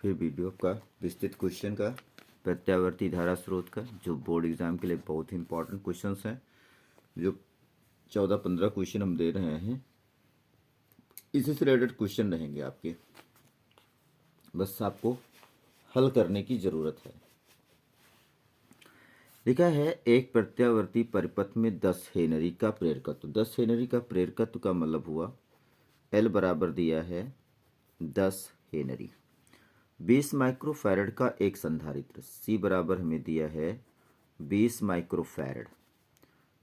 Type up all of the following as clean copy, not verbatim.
फिर वीडियो का विस्तृत क्वेश्चन का प्रत्यावर्ती धारा स्रोत का, जो बोर्ड एग्जाम के लिए बहुत ही इंपॉर्टेंट क्वेश्चंस हैं, जो 14-15 क्वेश्चन हम दे रहे हैं। इसी से रिलेटेड क्वेश्चन रहेंगे आपके, बस आपको हल करने की ज़रूरत है। लिखा है एक प्रत्यावर्ती परिपथ में 10 हेनरी का प्रेरकत्व। 10 हेनरी का प्रेरकत्व का मतलब हुआ L बराबर दिया है 10 हेनरी। 20 माइक्रोफैरड का एक संधारित्र C बराबर हमें दिया है 20 माइक्रोफैरड।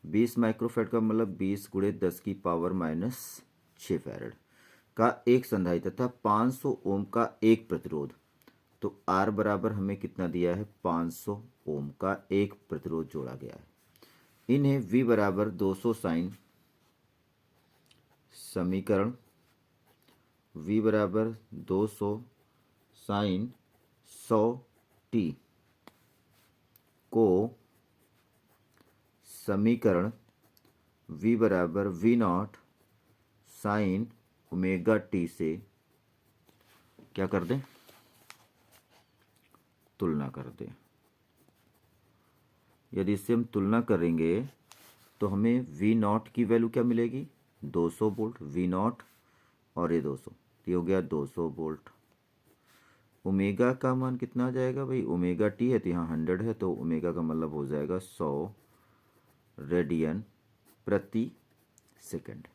20 माइक्रोफैरड का मतलब 20 गुणे 10 की पावर माइनस 6 फैरड का एक संधारित्र तथा 500 ओम का एक प्रतिरोध। तो R बराबर हमें कितना दिया है, 500 ओम का एक प्रतिरोध जोड़ा गया है। इन्हें V बराबर 200 साइन समीकरण, V बराबर 200 साइन 100t को समीकरण V बराबर V0 साइन ओमेगा टी से क्या कर दें, तुलना कर दें। यदि इससे हम तुलना करेंगे तो हमें V0 की वैल्यू क्या मिलेगी, 200 वोल्ट। V0 और ये 200, ये हो गया 200 वोल्ट। ओमेगा का मान कितना आ जाएगा भाई, ओमेगा टी है तो यहाँ 100 है, तो ओमेगा का मतलब हो जाएगा 100 रेडियन प्रति सेकंड।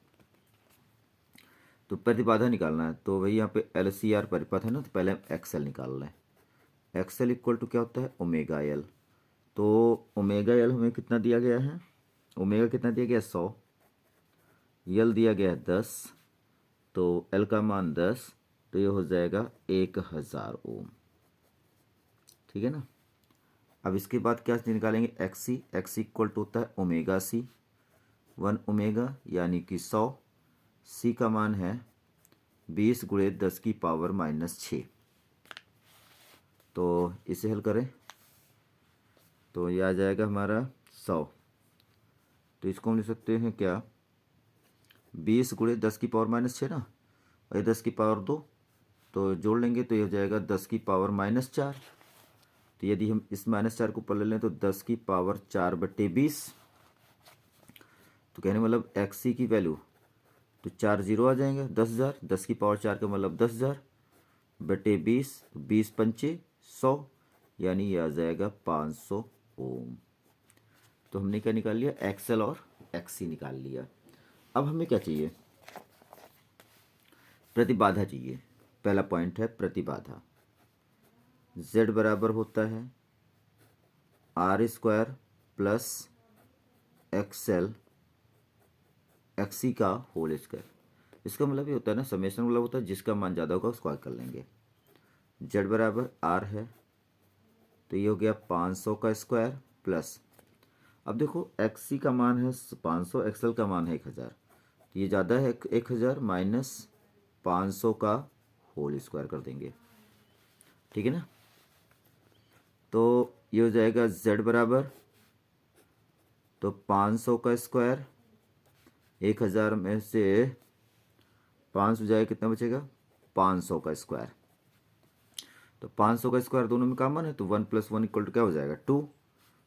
तो प्रतिबाधा निकालना है, तो भाई यहाँ पे LCR परिपथ है ना, तो पहले हम XL निकाल रहे हैं। XL इक्वल टू क्या होता है, ओमेगा L। तो ओमेगा L हमें कितना दिया गया है, ओमेगा कितना दिया गया है 100, L दिया गया है 10, तो L का मान 10, तो ये हो जाएगा 1000 ओम। ठीक है ना। अब इसके बाद क्या निकालेंगे, XC। XC इक्वल टू होता है ओमेगा C, 1 ओमेगा यानी कि 100। C का मान है 20 गुणे 10 की पावर माइनस 6। तो इसे हल करें तो ये आ जाएगा हमारा 100। तो इसको हम लिख सकते हैं क्या, 20 गुणे 10 की पावर माइनस 6 ना, और 10 की पावर 2, तो जोड़ लेंगे तो ये हो जाएगा 10 की पावर माइनस 4। तो यदि हम इस माइनस 4 को ऊपर ले लें तो 10 की पावर 4/20। तो कहने मतलब XC की वैल्यू, तो 4 जीरो आ जाएंगे, 10,000। 10 की पावर 4 का मतलब 10,000 बटे 20, 20 पंचे 100, यानी ये आ जाएगा 500 ओम। तो हमने क्या निकाल लिया, XL और XC निकाल लिया। अब हमें क्या चाहिए, प्रतिबाधा चाहिए। पहला पॉइंट है प्रतिबाधा। Z बराबर होता है R² प्लस XL XC का होल स्क्वायर। इसका मतलब ये होता है ना, समेशन मतलब होता है जिसका मान ज़्यादा होगा स्क्वायर कर लेंगे। Z बराबर R है, तो ये हो गया 500 का स्क्वायर प्लस, अब देखो XC का मान है 500, XL का मान है 1000, तो ये ज़्यादा है 1000 माइनस 500 का होल स्क्वायर कर देंगे। ठीक है ना। तो ये हो जाएगा Z बराबर, तो 500 का स्क्वायर, 1000 में से 500 जाएगा कितना बचेगा, 500 का स्क्वायर। तो 500 का स्क्वायर दोनों में कॉमन है, तो 1 + 1 = क्या हो जाएगा, 2।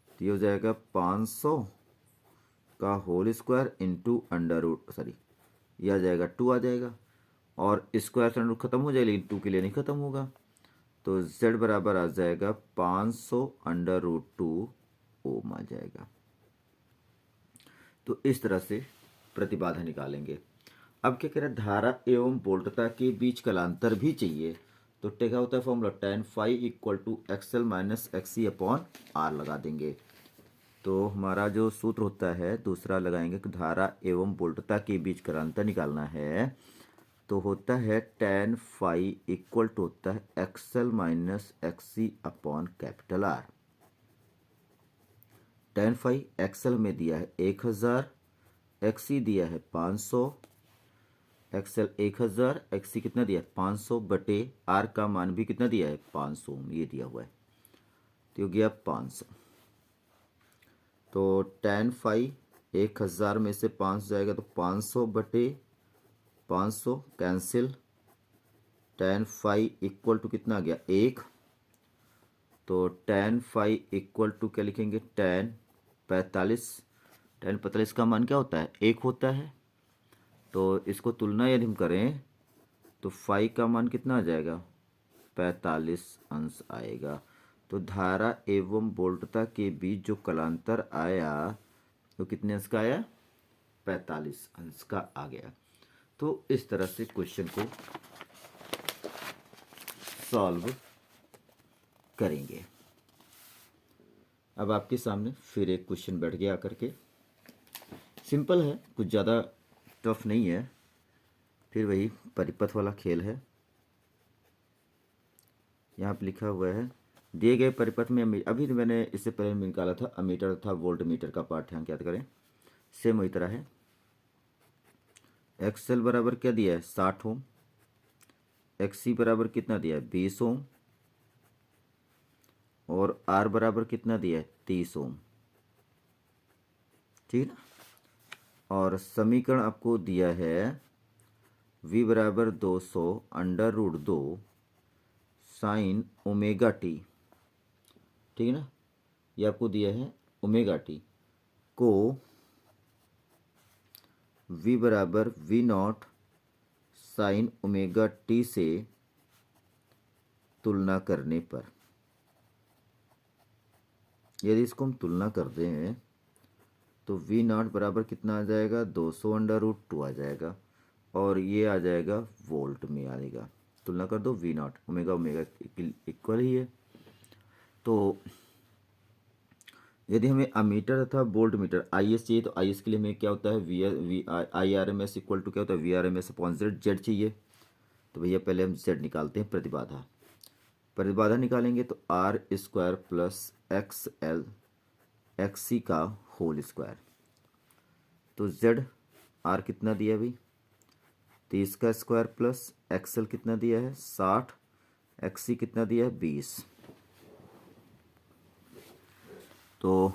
तो ये हो जाएगा 500 का whole square into under root, sorry ये आ जाएगा 2 आ जाएगा, और स्क्वायर से अंडर रूट खत्म हो जाएगा, लेकिन 2 के लिए नहीं खत्म होगा। तो Z बराबर आ जाएगा 500 √2 ओम आ जाएगा। तो इस तरह से प्रतिबाधा निकालेंगे। अब क्या कह रहा है, धारा एवं वोल्टता के बीच कलांतर भी चाहिए। तो क्या होता है formula, tan phi = XL - XC/R लगा देंगे। तो हमारा जो सूत्र होता है दूसरा लगाएंगे कि धारा एवं वोल्टता के बीच कलांतर निकालना है, तो होता है tan phi = होता है XL - XC/R। tan phi XL में दिया है 1000, XC दिया है 500, XL 1000, XC कितना दिया है 500 बटे R का मान भी कितना दिया है 500, ये दिया हुआ है, तो हो गया 500। तो tan phi 1000 में से 500 जाएगा, तो 500 बटे 500 cancel, tan phi equal to कितना आ गया 1। तो tan फाई इक्वल टू क्या लिखेंगे tan 45। tan 45 का मान क्या होता है 1 होता है। तो इसको तुलना यदि हम करें तो फाई का मान कितना आ जाएगा 45 अंश आएगा। तो धारा एवं वोल्टता के बीच जो कलांतर आया वो कितने अंश का आया 45 अंश का आ गया। तो इस तरह से क्वेश्चन को सॉल्व करेंगे। अब आपके सामने फिर एक क्वेश्चन बैठ गया आकर के, सिंपल है, कुछ ज़्यादा टफ नहीं है, फिर वही परिपथ वाला खेल है। यहाँ पे लिखा हुआ है दिए गए परिपथ में अभी तो मैंने इससे पहले निकाला था अमीटर तथा वोल्ट मीटर का पाठ्यांक याद करें, सेम वही तरह है। एक्सएल बराबर क्या दिया है 60 ओम, एक्सी बराबर कितना दिया है 20 ओम, और आर बराबर कितना दिया है 30 ओम, ठीक है ना। और समीकरण आपको दिया है v बराबर 200 under root 2 sine omega t, ठीक है ना, ये आपको दिया है ओमेगा टी को v बराबर v naught sine omega t से तुलना करने पर, यदि इसको हम तुलना करते हैं तो v नॉट बराबर कितना आ जाएगा 200 अंडर रूट 2 आ जाएगा, और ये आ जाएगा वोल्ट में आएगा। तुलना कर दो v not, omega omega equal ही है। तो यदि हमें अमीटर तथा वोल्ट मीटर आई एस चाहिए तो आई एस के लिए हमें क्या होता है V I R M S equal to क्या होता है V R M S upon Z, Z चाहिए। तो भैया पहले हम जेड निकालते हैं, प्रतिबाधा, प्रतिबाधा निकालेंगे तो R square plus X L X C का होल स्क्वायर। तो जेड आर कितना दिया भाई 30 का स्क्वायर प्लस एक्सएल कितना दिया है 60, एक्स सी कितना दिया है 20। तो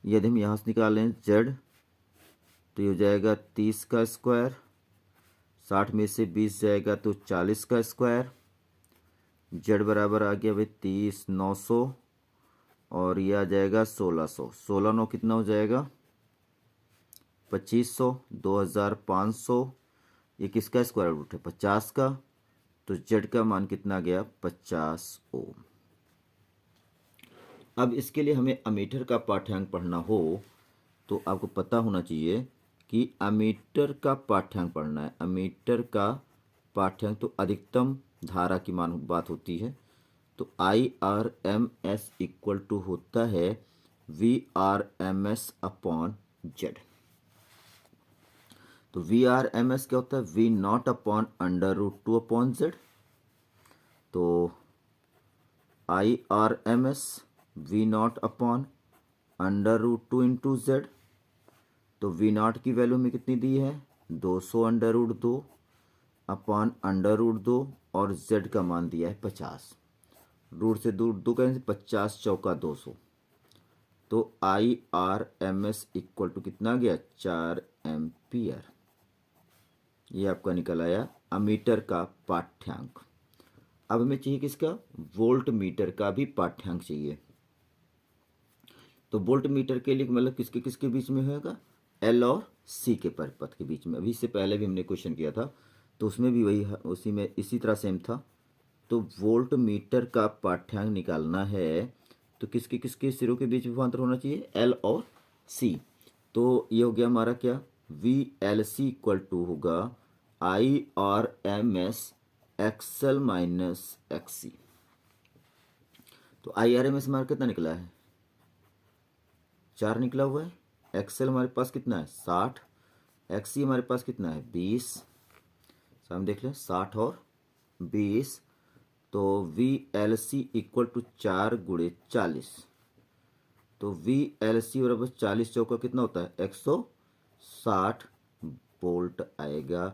यदि हम यहाँ से निकालें जेड तो ये हो जाएगा 30 का स्क्वायर, 60 में से 20 जाएगा तो 40 का स्क्वायर, जेड बराबर आ गया भाई 30 900, और ये आ जाएगा 1600, 16 9 कितना हो जाएगा 2500, 2500, ये किसका स्क्वायर रूट है 50 का, तो जेड का मान कितना गया 50 ओम। अब इसके लिए हमें अमीटर का पाठ्यांक पढ़ना हो तो आपको पता होना चाहिए कि अमीटर का पाठ्यांक पढ़ना है। अमीटर का पाठ्यांक तो अधिकतम धारा की मान बात होती है। तो I R M S equal to होता है V R M S upon Z. तो वी आर एम एस क्या होता है V not upon under root 2 upon Z. तो I R M S V not upon under root 2 into Z. तो V not की value में कितनी दी है 200 under root 2 upon under root 2, और जेड का मान दिया है 50। रूट से दूर 2 करेंगे 50 चौका 200। तो I R M S equal to कितना गया 4 एम्पियर। ये आपका निकल आया अमीटर का पाठ्यांक। अब हमें चाहिए किसका वोल्ट मीटर का भी पाठ्यांक चाहिए। तो वोल्ट मीटर के लिए मतलब किसके किसके बीच में होगा एल और सी के परिपथ के बीच में। अभी इससे पहले भी हमने क्वेश्चन किया था तो उसमें भी वही उसी में इसी तरह सेम था। तो वोल्ट मीटर का पाठ्यांक निकालना है तो किसके किसके सिरों के बीच विभवांतर होना चाहिए एल और सी। तो ये हो गया हमारा क्या V L C equal to होगा I R M S X L minus X C. तो आई आर एम एस हमारा कितना निकला है 4 निकला हुआ है, एक्सएल हमारे पास कितना है 60, एक्सी हमारे पास कितना है 20। हम देख लें 60 और 20। तो V L C equal to 4 गुणे 40। तो वी एल सी बराबर 40 चौका कितना होता है 160 वोल्ट आएगा।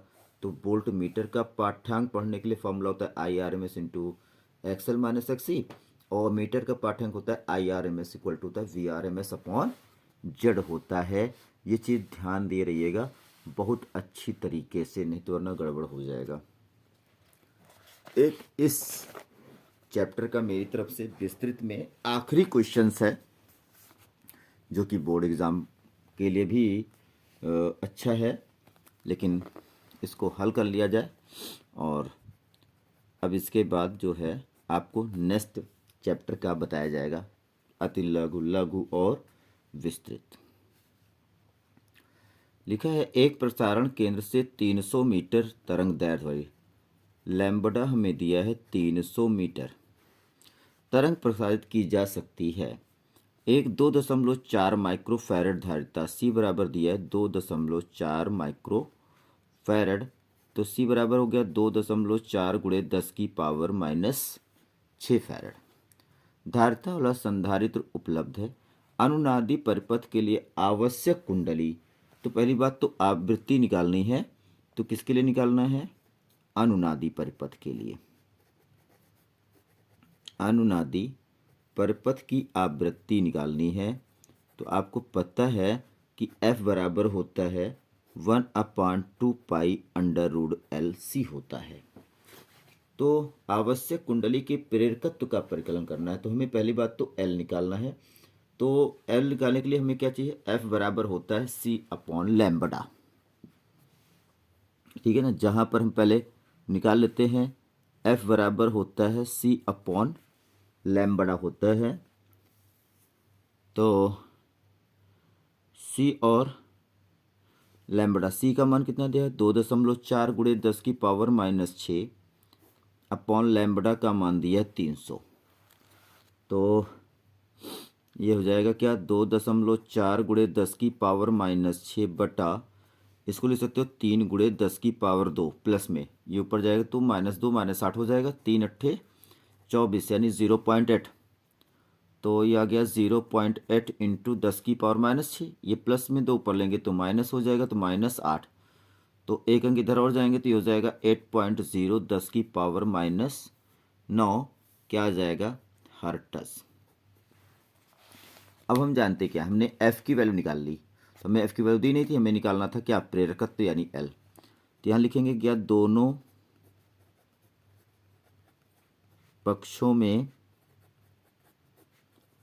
तो वोल्ट मीटर का पाठ्यांक पढ़ने के लिए फॉर्मूला होता है I R M S into XL minus XC, और मीटर का पाठ्यांक होता है I R M S equal to होता है V R M S upon Z होता है। ये चीज़ ध्यान दे रहिएगा बहुत अच्छी तरीके से, नहीं तो वरना गड़बड़ हो जाएगा। एक इस चैप्टर का मेरी तरफ से विस्तृत में आखिरी क्वेश्चंस है जो कि बोर्ड एग्ज़ाम के लिए भी अच्छा है, लेकिन इसको हल कर लिया जाए। और अब इसके बाद जो है आपको नेक्स्ट चैप्टर का बताया जाएगा, अति लघु, लघु और विस्तृत। लिखा है एक प्रसारण केंद्र से 300 मीटर तरंग दैर्ध्य, लैम्बडा हमें दिया है 300 मीटर, तरंग प्रसारित की जा सकती है। एक 2.4 माइक्रोफैरड धारिता सी बराबर दिया है 2.4 माइक्रोफैरड, तो सी बराबर हो गया 2.4 गुणे 10 की पावर -6 फैरड। धारिता वाला संधारित्र उपलब्ध है। अनुनादी परिपथ के लिए आवश्यक कुंडली, तो पहली बात तो आवृत्ति निकालनी है, तो किसके लिए निकालना है? अनुनादी परिपथ के लिए। अनुनादी परिपथ की आवृत्ति निकालनी है, तो आपको पता है कि F बराबर होता है 1/2 पाई √LC होता है। तो आवश्यक कुंडली के प्रेरकत्व का परिकलन करना है, तो हमें पहली बात तो L निकालना है। तो L निकालने के लिए हमें क्या चाहिए? F बराबर होता है C/लैम्बडा, ठीक है ना। जहाँ पर हम पहले निकाल लेते हैं, F बराबर होता है C/लैम्बडा होता है। तो C और लैम्बडा, C का मान कितना दिया है? 2.4 गुणे 10 की पावर -6 अपॉन लैम्बडा का मान दिया है 300। तो ये हो जाएगा क्या? 2.4 गुणे 10 की पावर -6 बटा, इसको ले सकते हो 3 गुणे 10 की पावर 2 प्लस में, ये ऊपर जाएगा तो -2 -8 हो जाएगा, 3 अट्ठे 24 यानी 0.8। तो ये आ गया 0.8 इंटू 10 की पावर -6, ये प्लस में 2 ऊपर लेंगे तो माइनस हो जाएगा, तो -8। तो एक अंक इधर और जाएंगे तो ये हो जाएगा 8.0 10 की पावर -9, क्या आ जाएगा? हर्ट्ज। अब हम जानते क्या, हमने F की वैल्यू निकाल ली, तो हमें F की वैल्यू दी नहीं थी, हमें निकालना था क्या? प्रेरकत्व यानी L। तो यहाँ लिखेंगे क्या? दोनों पक्षों में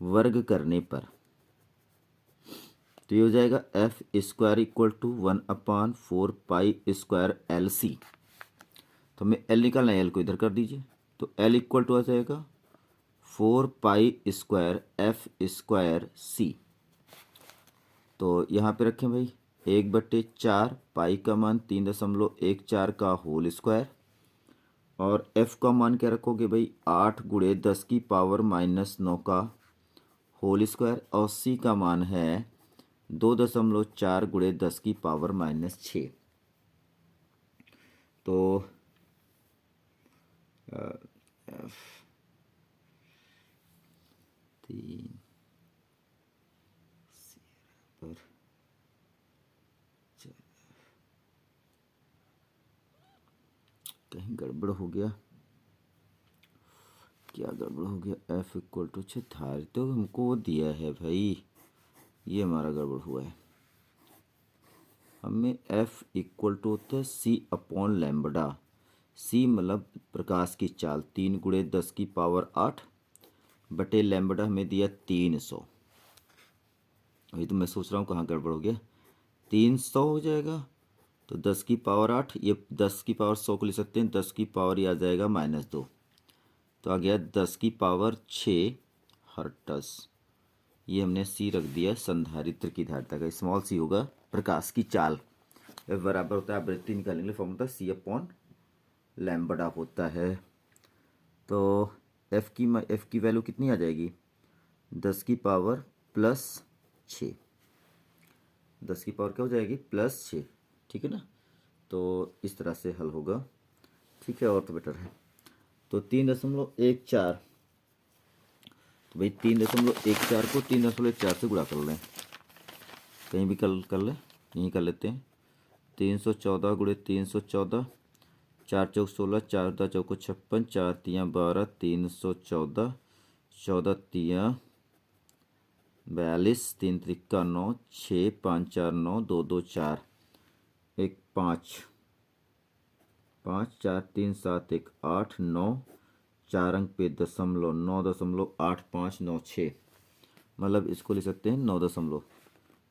वर्ग करने पर, तो ये हो जाएगा F² equal to 1/4 pi square LC। तो हमें L निकालना है, L को इधर कर दीजिए, तो L इक्वल टू आ जाएगा 4 पाई स्क्वायर F² C। तो यहाँ पे रखें भाई 1/4, पाई का मान 3.14 का होल स्क्वायर, और F का मान क्या रखोगे भाई? 8 गुणे 10 की पावर -9 का होल स्क्वायर, और C का मान है 2.4 गुणे 10 की पावर -6। तो F 3 पर कहीं गड़बड़ हो गया, क्या गड़बड़ हो गया? F इक्वल टू धारिता तो हमको वो दिया है भाई, ये हमारा गड़बड़ हुआ है। हमें F इक्वल टू होता है C/लैम्बडा। C मतलब प्रकाश की चाल, 3 गुणे 10 की पावर 8 बटे लैम्बडा हमें दिया 300। अभी तो मैं सोच रहा हूँ कहाँ गड़बड़ हो गया, 300 हो जाएगा, तो 10 की पावर 8, ये 10 की पावर 100 को ले सकते हैं, 10 की पावर ये आ जाएगा -2, तो आ गया 10 की पावर 6 हर्ट्ज। ये हमने C रख दिया संधारित्र की धारिता का, स्मॉल c होगा प्रकाश की चाल। F बराबर होता है, आवृत्ति निकालने के लिए फॉर्मूला C/लैम्बडा होता है। तो F की वैल्यू कितनी आ जाएगी? 10 की पावर +6, 10 की पावर क्या हो जाएगी? +6, ठीक है ना। तो इस तरह से हल होगा, ठीक है, और तो बेटर है। तो 3.14, तो भाई 3.14 को 3.4 से गुणा कर लें, कहीं भी कर लें, यहीं कर लेते हैं। 314 गुणे 314, 4 चौक 16, 4 दा चौको 56, 4 तियाँ 12, 314, 14 तियाँ 42, 3 त्रिक्का 9, 6 5 4 9, 2 2 4, 1 5, 5 4 3 7 1 8 9, 4 अंक पे दशमलव, 9.8596, मतलब इसको ले सकते हैं 9 दशमलव।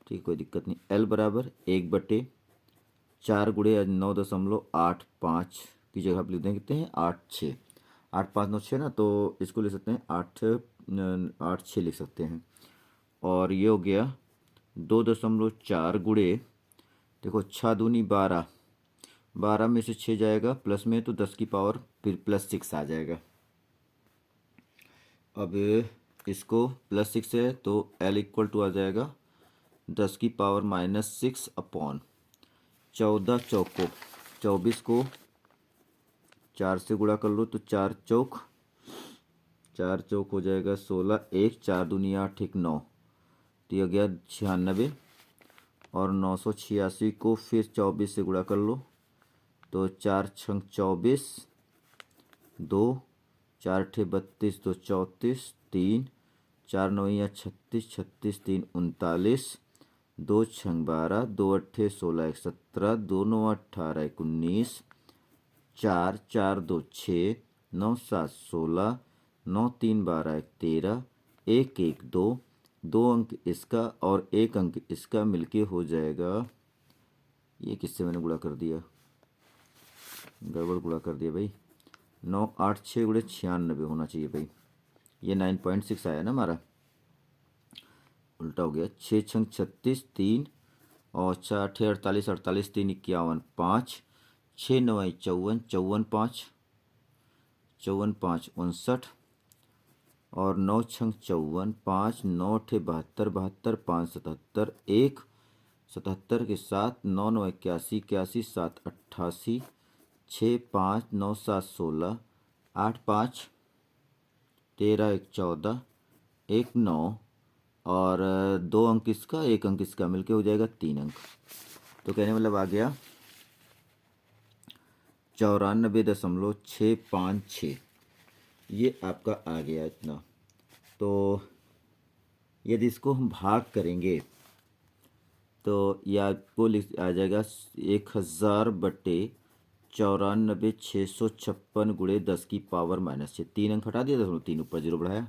ठीक, कोई दिक्कत नहीं। एल बराबर 1/4 गुड़े 9.85 की जगह आप लिख दें कितने हैं 8 6, 8 5 9 6 ना, तो इसको ले सकते हैं 8 6 लिख सकते हैं। और ये हो गया 2.4 गुड़े, देखो 6 दूनी 12, 12 में से 6 जाएगा प्लस में तो 10 की पावर फिर +6 आ जाएगा। अब इसको +6 है तो L इक्वल टू आ जाएगा 10 की पावर -6 अपॉन 14 चौको 24 को 4 से गुणा कर लो तो 4 चौक हो जाएगा 16, 1 4 दूनी 8 1 9, तो ये हो गया 96। और 986 को फिर 24 से गुणा कर लो तो 4 छंग 24, 2 4 ठे 32, 2 34, 3 4 9 36, 36 3 39, 2 छंग 12, 2 अट्ठे 16 1 17, 2 9 18 1 19, 4 4 2 6, 9 7 16, 9 3 12 1 13, 1 1 2, 2 अंक इसका और 1 अंक इसका मिलके हो जाएगा, ये किससे मैंने गुणा कर दिया, गड़बड़ गुणा कर दिया भाई। 9 8 6 गुणे 96 होना चाहिए भाई, ये 9.6 आया ना हमारा, उल्टा हो गया। 6 छंग 36, 3 और 4 8 48, 48 3 51, 5 6 9 54, 54 5 54 5 59, और 9 छंग 54, 5 9 ठे 72, 72 5 77, 1 77 के साथ 9 9 81, 81 7 88, 6 5 9 7 16, 8 5 13 1 14, 1 9, और 2 अंक इसका 1 अंक इसका मिलके हो जाएगा 3 अंक। तो कहने मतलब आ गया 94.656, ये आपका आ गया इतना। तो यदि इसको हम भाग करेंगे तो ये आपको आ जाएगा 1000/94,656 गुणे 10 की पावर -6, 3 अंक हटा दिया, 3 ऊपर 0 बढ़ाया,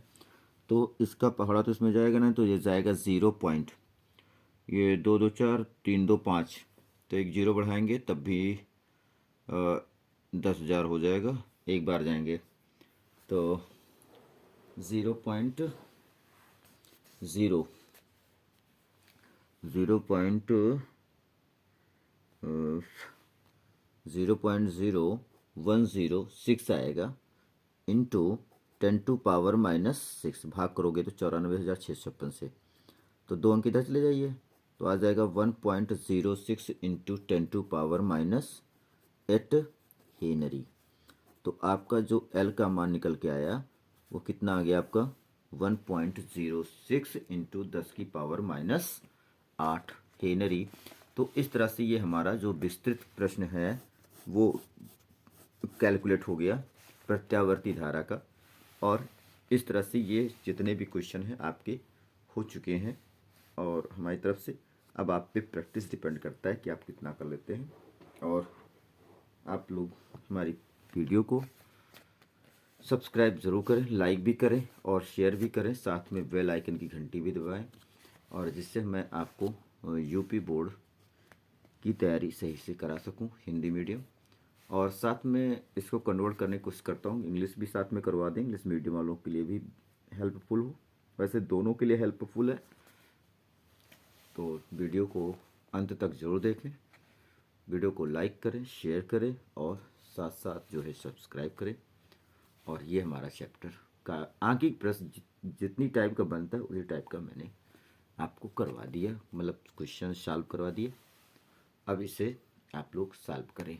तो इसका पहाड़ा तो इसमें जाएगा ना, तो ये जाएगा 0 पॉइंट, ये 2 2 4 3 2 5, तो एक 0 बढ़ाएंगे तब भी 10,000 हो जाएगा, एक बार जाएंगे तो 0.0 0.0106 आएगा इंटू 10⁻⁻6, भाग करोगे तो 94,656 से, तो 2 अंक इधर चले जाइए तो आ जाएगा 1.06 इंटू 10⁻8 हेनरी। तो आपका जो एल का मान निकल के आया वो कितना आ गया आपका 1.06 इंटू 10 की पावर -8 हेनरी। तो इस तरह से ये हमारा जो विस्तृत प्रश्न है वो कैलकुलेट हो गया प्रत्यावर्ती धारा का, और इस तरह से ये जितने भी क्वेश्चन हैं आपके हो चुके हैं, और हमारी तरफ से अब आप पे प्रैक्टिस डिपेंड करता है कि आप कितना कर लेते हैं। और आप लोग हमारी वीडियो को सब्सक्राइब ज़रूर करें, लाइक भी करें और शेयर भी करें, साथ में बेल आइकन की घंटी भी दबाएं, और जिससे मैं आपको यूपी बोर्ड की तैयारी सही से करा सकूं, हिंदी मीडियम, और साथ में इसको कन्वर्ट करने की कोशिश करता हूं, इंग्लिश भी साथ में करवा दें, इंग्लिश मीडियम वालों के लिए भी हेल्पफुल हो, वैसे दोनों के लिए हेल्पफुल है। तो वीडियो को अंत तक ज़रूर देखें, वीडियो को लाइक करें, शेयर करें और साथ साथ जो है सब्सक्राइब करें। और ये हमारा चैप्टर का आंकिक प्रश्न जितनी टाइप का बनता है उसी टाइप का मैंने आपको करवा दिया, मतलब क्वेश्चन सॉल्व करवा दिए। अब इसे आप लोग सॉल्व करें।